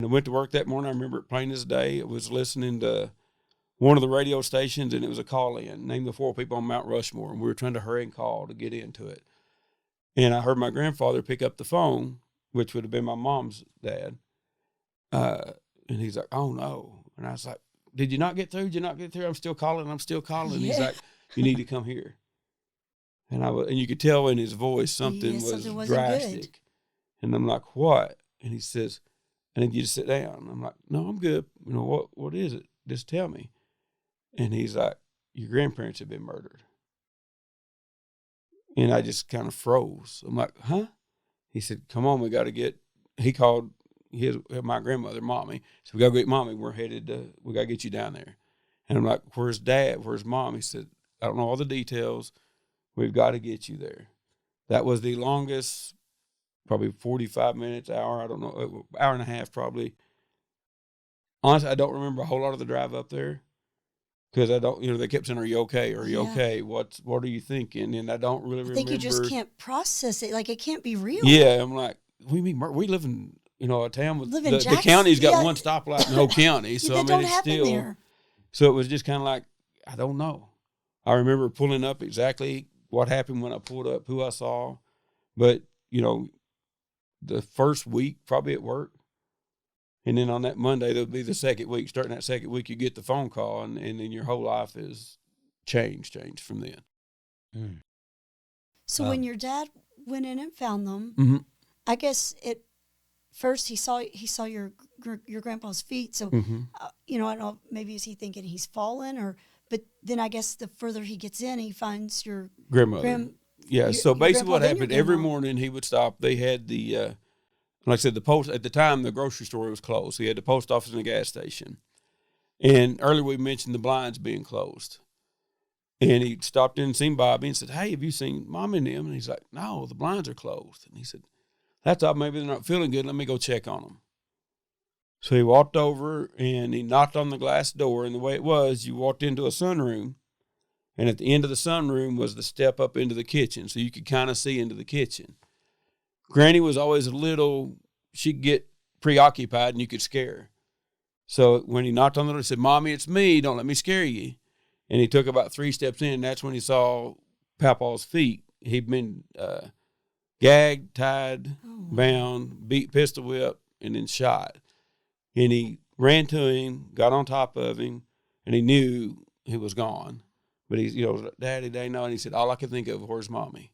I went to work that morning. I remember it plain as day. I was listening to one of the radio stations, and it was a call-in. Name the 4 people on Mount Rushmore, and we were trying to hurry and call to get into it. And I heard my grandfather pick up the phone, which would have been my mom's dad. And he's like, "Oh, no." And I was like, "Did you not get through? Did you not get through? I'm still calling. Yeah. He's like, "You need to come here." And you could tell in his voice something was drastic. Good. And I'm like, "What?" And he says, "I need you to sit down." I'm like, "No, I'm good. What is it? Just tell me." And he's like, "Your grandparents have been murdered." And I just kind of froze. I'm like, "Huh?" He said, "Come on, we got to get," he called my grandmother, Mommy. So "We got to get Mommy. We got to get you down there." And I'm like, "Where's Dad? Where's Mom?" He said, "I don't know all the details. We've got to get you there." That was the longest, probably 45 minutes, hour, I don't know, hour and a half probably. Honestly, I don't remember a whole lot of the drive up there because I don't, they kept saying, "Are you okay? Are you okay? What are you thinking?" And I don't really remember. I think you just can't process it. Like, it can't be real. Yeah, I'm like, we live in, a town with, the county's got one stoplight in the whole county. So, I mean, it's still, there. So it was just kind of like, I don't know. I remember pulling up exactly what happened when I pulled up, who I saw. But, the first week probably at work. And then on that Monday, there'll be the second week. Starting that second week, you get the phone call, and then your whole life is changed from then. Mm. So when your dad went in and found them, mm-hmm. I guess first he saw your grandpa's feet. So, mm-hmm. I don't know, maybe is he thinking he's fallen but then I guess the further he gets in, he finds your grandmother. So basically what happened, every morning he would stop. They had the, like I said, the post, at the time the grocery store was closed. So he had the post office and the gas station. And earlier we mentioned the blinds being closed. And he stopped in and seen Bobby and said, "Hey, have you seen Mom and them?" And he's like, "No, the blinds are closed." And he said, "That's all, maybe they're not feeling good. Let me go check on them." So he walked over and he knocked on the glass door. And the way it was, you walked into a sunroom. And at the end of the sunroom was the step up into the kitchen. So you could kind of see into the kitchen. Granny was always she'd get preoccupied and you could scare her. So when he knocked on the door, he said, "Mommy, it's me. Don't let me scare you." And he took about 3 steps in, and that's when he saw Papa's feet. He'd been gagged, tied, bound, beat, pistol whipped, and then shot. And he ran to him, got on top of him, and he knew he was gone. But he's, "Daddy, no." And he said, "All I can think of, where's Mommy?"